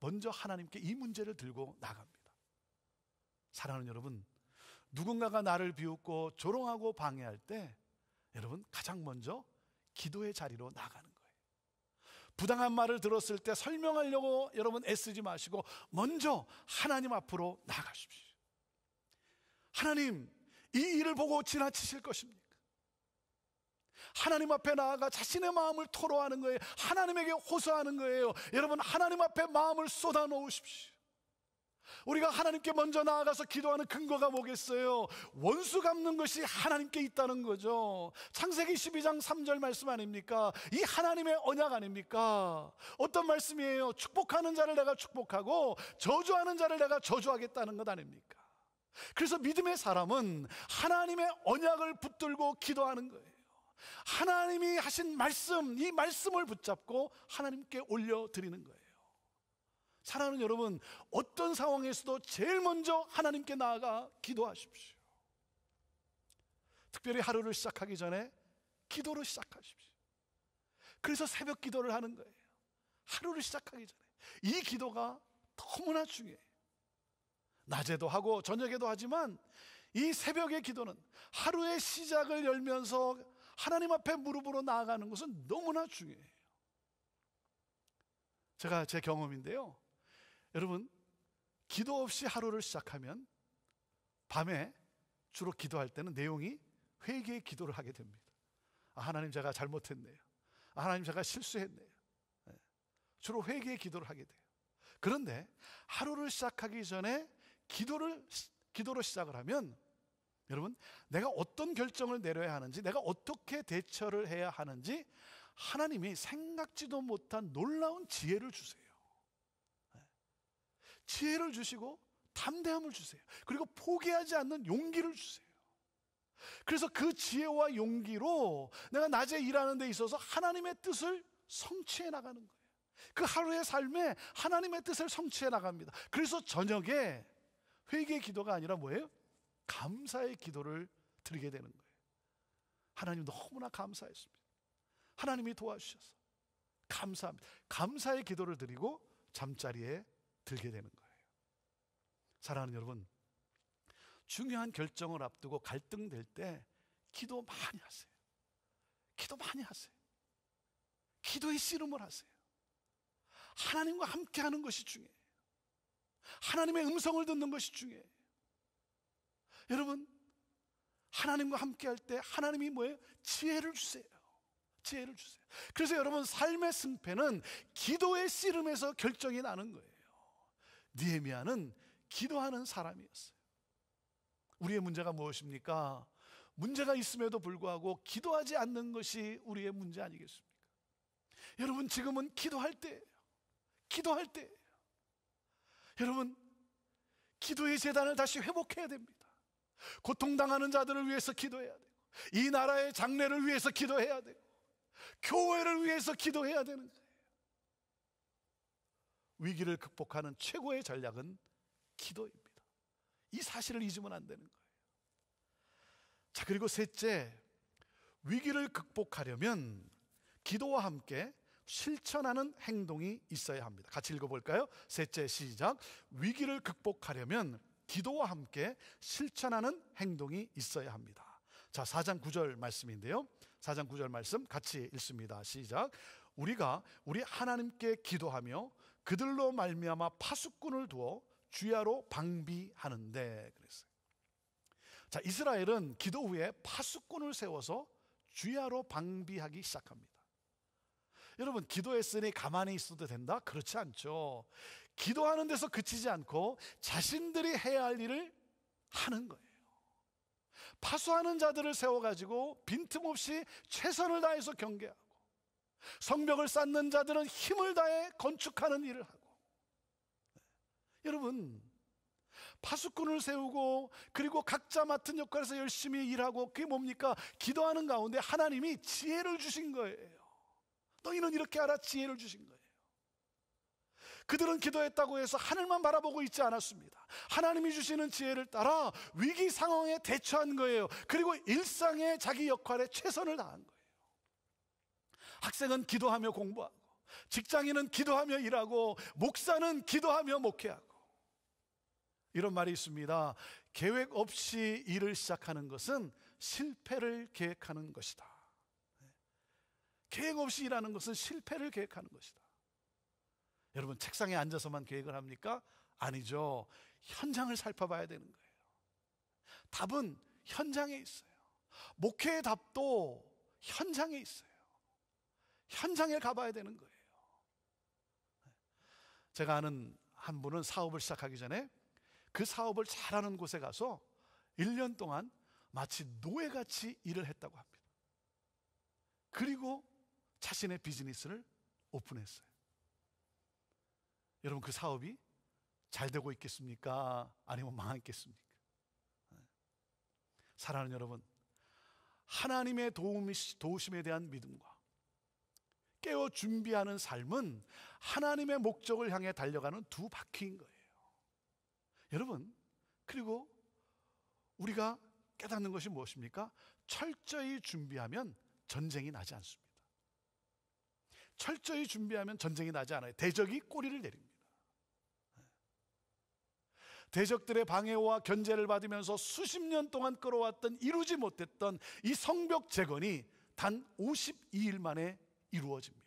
먼저 하나님께 이 문제를 들고 나갑니다. 사랑하는 여러분, 누군가가 나를 비웃고 조롱하고 방해할 때 여러분, 가장 먼저 기도의 자리로 나가는 거예요. 부당한 말을 들었을 때 설명하려고 여러분 애쓰지 마시고 먼저 하나님 앞으로 나가십시오. 하나님, 이 일을 보고 지나치실 것입니까? 하나님 앞에 나아가 자신의 마음을 토로하는 거예요. 하나님에게 호소하는 거예요. 여러분, 하나님 앞에 마음을 쏟아 놓으십시오. 우리가 하나님께 먼저 나아가서 기도하는 근거가 뭐겠어요? 원수 갚는 것이 하나님께 있다는 거죠. 창세기 12장 3절 말씀 아닙니까? 이 하나님의 언약 아닙니까? 어떤 말씀이에요? 축복하는 자를 내가 축복하고 저주하는 자를 내가 저주하겠다는 것 아닙니까? 그래서 믿음의 사람은 하나님의 언약을 붙들고 기도하는 거예요. 하나님이 하신 말씀, 이 말씀을 붙잡고 하나님께 올려드리는 거예요. 사랑하는 여러분, 어떤 상황에서도 제일 먼저 하나님께 나아가 기도하십시오. 특별히 하루를 시작하기 전에 기도로 시작하십시오. 그래서 새벽 기도를 하는 거예요. 하루를 시작하기 전에 이 기도가 너무나 중요해요. 낮에도 하고 저녁에도 하지만 이 새벽의 기도는 하루의 시작을 열면서 하나님 앞에 무릎으로 나아가는 것은 너무나 중요해요. 제가 제 경험인데요, 여러분, 기도 없이 하루를 시작하면 밤에 주로 기도할 때는 내용이 회개의 기도를 하게 됩니다. 하나님, 제가 잘못했네요. 하나님, 제가 실수했네요. 주로 회개의 기도를 하게 돼요. 그런데 하루를 시작하기 전에 기도로 시작을 하면, 여러분, 내가 어떤 결정을 내려야 하는지, 내가 어떻게 대처를 해야 하는지 하나님이 생각지도 못한 놀라운 지혜를 주세요. 지혜를 주시고 담대함을 주세요. 그리고 포기하지 않는 용기를 주세요. 그래서 그 지혜와 용기로 내가 낮에 일하는 데 있어서 하나님의 뜻을 성취해 나가는 거예요. 그 하루의 삶에 하나님의 뜻을 성취해 나갑니다. 그래서 저녁에 회개의 기도가 아니라 뭐예요? 감사의 기도를 드리게 되는 거예요. 하나님, 너무나 감사했습니다. 하나님이 도와주셔서 감사합니다. 감사의 기도를 드리고 잠자리에 들게 되는 거예요. 사랑하는 여러분, 중요한 결정을 앞두고 갈등될 때 기도 많이 하세요. 기도 많이 하세요. 기도의 씨름을 하세요. 하나님과 함께 하는 것이 중요해요. 하나님의 음성을 듣는 것이 중요해요. 여러분, 하나님과 함께 할 때 하나님이 뭐예요? 지혜를 주세요. 지혜를 주세요. 그래서 여러분, 삶의 승패는 기도의 씨름에서 결정이 나는 거예요. 느헤미야는 기도하는 사람이었어요. 우리의 문제가 무엇입니까? 문제가 있음에도 불구하고 기도하지 않는 것이 우리의 문제 아니겠습니까? 여러분, 지금은 기도할 때예요. 기도할 때예요. 여러분, 기도의 재단을 다시 회복해야 됩니다. 고통당하는 자들을 위해서 기도해야 되고, 이 나라의 장래를 위해서 기도해야 되고, 교회를 위해서 기도해야 되는 거예요. 위기를 극복하는 최고의 전략은 기도입니다. 이 사실을 잊으면 안 되는 거예요. 자, 그리고 셋째, 위기를 극복하려면 기도와 함께 실천하는 행동이 있어야 합니다. 같이 읽어볼까요? 셋째, 시작. 위기를 극복하려면 기도와 함께 실천하는 행동이 있어야 합니다. 자, 4장 9절 말씀인데요, 4장 9절 말씀 같이 읽습니다. 시작. 우리가 우리 하나님께 기도하며 그들로 말미암아 파수꾼을 두어 주야로 방비하는데 그랬어요. 자, 이스라엘은 기도 후에 파수꾼을 세워서 주야로 방비하기 시작합니다. 여러분, 기도했으니 가만히 있어도 된다? 그렇지 않죠. 기도하는 데서 그치지 않고 자신들이 해야 할 일을 하는 거예요. 파수하는 자들을 세워가지고 빈틈없이 최선을 다해서 경계하고, 성벽을 쌓는 자들은 힘을 다해 건축하는 일을 하고, 여러분, 파수꾼을 세우고 그리고 각자 맡은 역할에서 열심히 일하고, 그게 뭡니까? 기도하는 가운데 하나님이 지혜를 주신 거예요. 너희는 이렇게 하라, 지혜를 주신 거예요. 그들은 기도했다고 해서 하늘만 바라보고 있지 않았습니다. 하나님이 주시는 지혜를 따라 위기 상황에 대처한 거예요. 그리고 일상의 자기 역할에 최선을 다한 거예요. 학생은 기도하며 공부하고, 직장인은 기도하며 일하고, 목사는 기도하며 목회하고. 이런 말이 있습니다. 계획 없이 일을 시작하는 것은 실패를 계획하는 것이다. 계획 없이 일하는 것은 실패를 계획하는 것이다. 여러분, 책상에 앉아서만 계획을 합니까? 아니죠. 현장을 살펴봐야 되는 거예요. 답은 현장에 있어요. 목회의 답도 현장에 있어요. 현장에 가봐야 되는 거예요. 제가 아는 한 분은 사업을 시작하기 전에 그 사업을 잘하는 곳에 가서 1년 동안 마치 노예같이 일을 했다고 합니다. 그리고 자신의 비즈니스를 오픈했어요. 여러분, 그 사업이 잘 되고 있겠습니까? 아니면 망했겠습니까? 사랑하는 여러분, 하나님의 도우심에 대한 믿음과 깨어 준비하는 삶은 하나님의 목적을 향해 달려가는 두 바퀴인 거예요. 여러분, 그리고 우리가 깨닫는 것이 무엇입니까? 철저히 준비하면 전쟁이 나지 않습니다. 철저히 준비하면 전쟁이 나지 않아요. 대적이 꼬리를 내립니다. 대적들의 방해와 견제를 받으면서 수십 년 동안 끌어왔던 이루지 못했던 이 성벽 재건이 단 52일 만에 이루어집니다.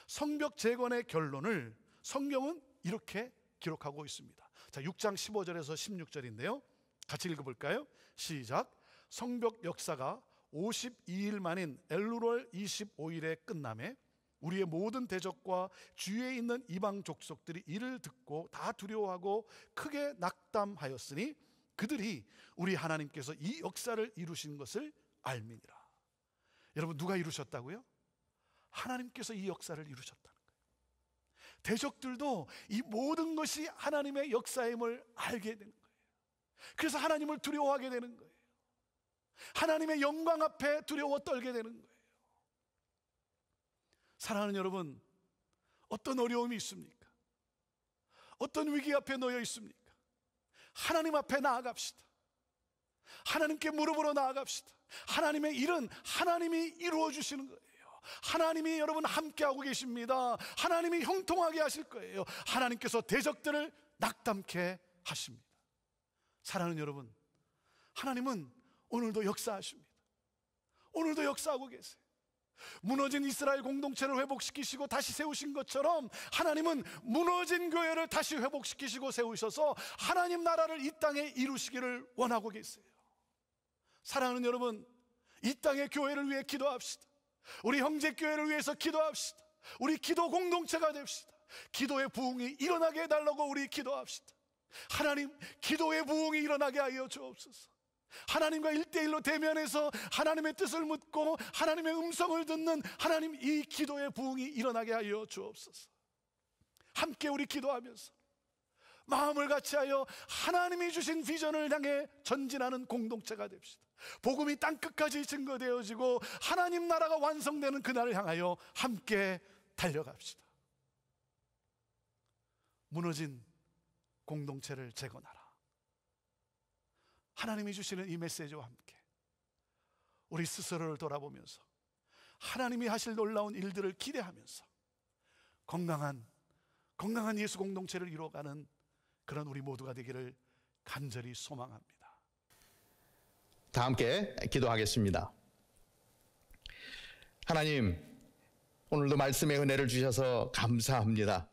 성벽 재건의 결론을 성경은 이렇게 기록하고 있습니다. 자, 6장 15절에서 16절인데요. 같이 읽어볼까요? 시작. 성벽 역사가 52일 만인 엘루월 25일에 끝남에 우리의 모든 대적과 주위에 있는 이방 족속들이 이를 듣고 다 두려워하고 크게 낙담하였으니 그들이 우리 하나님께서 이 역사를 이루신 것을 알미니라. 여러분, 누가 이루셨다고요? 하나님께서 이 역사를 이루셨다는 거예요. 대적들도 이 모든 것이 하나님의 역사임을 알게 되는 거예요. 그래서 하나님을 두려워하게 되는 거예요. 하나님의 영광 앞에 두려워 떨게 되는 거예요. 사랑하는 여러분, 어떤 어려움이 있습니까? 어떤 위기 앞에 놓여 있습니까? 하나님 앞에 나아갑시다. 하나님께 무릎으로 나아갑시다. 하나님의 일은 하나님이 이루어 주시는 거예요. 하나님이 여러분 함께하고 계십니다. 하나님이 형통하게 하실 거예요. 하나님께서 대적들을 낙담케 하십니다. 사랑하는 여러분, 하나님은 오늘도 역사하십니다. 오늘도 역사하고 계세요. 무너진 이스라엘 공동체를 회복시키시고 다시 세우신 것처럼 하나님은 무너진 교회를 다시 회복시키시고 세우셔서 하나님 나라를 이 땅에 이루시기를 원하고 계세요. 사랑하는 여러분, 이 땅의 교회를 위해 기도합시다. 우리 형제교회를 위해서 기도합시다. 우리 기도 공동체가 됩시다. 기도의 부흥이 일어나게 해달라고 우리 기도합시다. 하나님, 기도의 부흥이 일어나게 하여 주옵소서. 하나님과 1대1로 대면해서 하나님의 뜻을 묻고 하나님의 음성을 듣는 하나님, 이 기도의 부흥이 일어나게 하여 주옵소서. 함께 우리 기도하면서 마음을 같이하여 하나님이 주신 비전을 향해 전진하는 공동체가 됩시다. 복음이 땅끝까지 증거되어지고 하나님 나라가 완성되는 그날을 향하여 함께 달려갑시다. 무너진 공동체를 재건하라. 하나님이 주시는 이 메시지와 함께 우리 스스로를 돌아보면서 하나님이 하실 놀라운 일들을 기대하면서 건강한 예수 공동체를 이루어가는 그런 우리 모두가 되기를 간절히 소망합니다. 다 함께 기도하겠습니다. 하나님, 오늘도 말씀의 은혜를 주셔서 감사합니다.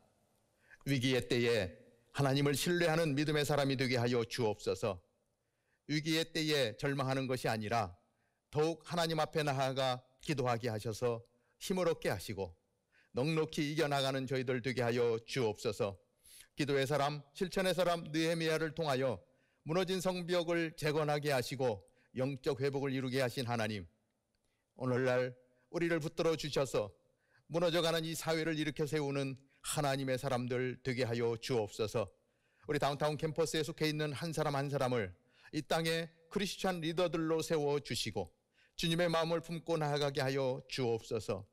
위기의 때에 하나님을 신뢰하는 믿음의 사람이 되게 하여 주옵소서. 위기의 때에 절망하는 것이 아니라 더욱 하나님 앞에 나아가 기도하게 하셔서 힘을 얻게 하시고 넉넉히 이겨나가는 저희들 되게 하여 주옵소서. 기도의 사람, 실천의 사람 느헤미야를 통하여 무너진 성벽을 재건하게 하시고 영적 회복을 이루게 하신 하나님, 오늘날 우리를 붙들어 주셔서 무너져가는 이 사회를 일으켜 세우는 하나님의 사람들 되게 하여 주옵소서. 우리 다운타운 캠퍼스에 속해 있는 한 사람 한 사람을 이 땅에 크리스찬 리더들로 세워주시고 주님의 마음을 품고 나아가게 하여 주옵소서.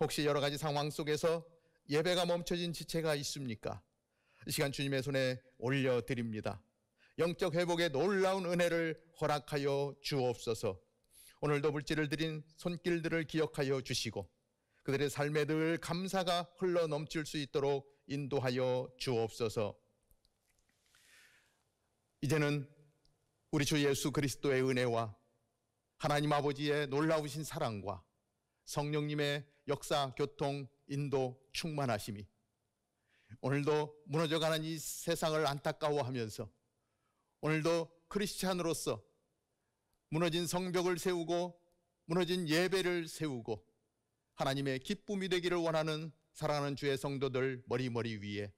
혹시 여러 가지 상황 속에서 예배가 멈춰진 지체가 있습니까? 이 시간 주님의 손에 올려드립니다. 영적 회복의 놀라운 은혜를 허락하여 주옵소서. 오늘도 물질을 드린 손길들을 기억하여 주시고 그들의 삶에 늘 감사가 흘러 넘칠 수 있도록 인도하여 주옵소서. 이제는 우리 주 예수 그리스도의 은혜와 하나님 아버지의 놀라우신 사랑과 성령님의 역사, 교통, 인도, 충만하심이 오늘도 무너져가는 이 세상을 안타까워하면서 오늘도 크리스찬으로서 무너진 성벽을 세우고 무너진 예배를 세우고 하나님의 기쁨이 되기를 원하는 사랑하는 주의 성도들 머리 위에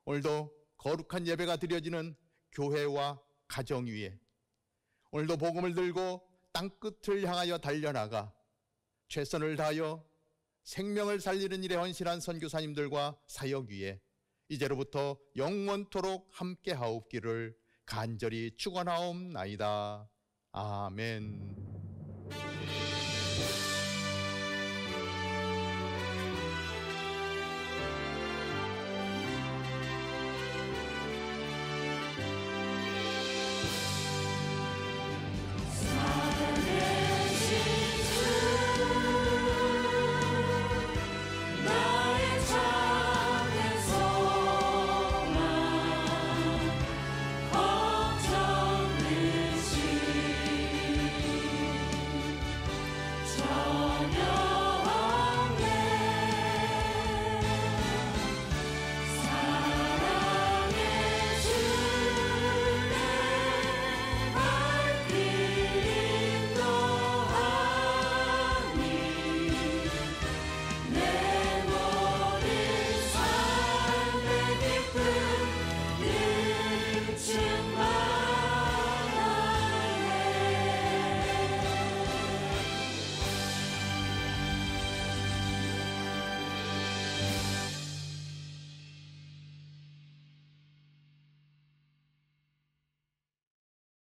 오늘도 거룩한 예배가 드려지는 교회와 가정 위에 오늘도 복음을 들고 땅끝을 향하여 달려나가 최선을 다하여 생명을 살리는 일에 헌신한 선교사님들과 사역 위에 이제로부터 영원토록 함께 하옵기를 간절히 축원하옵나이다. 아멘.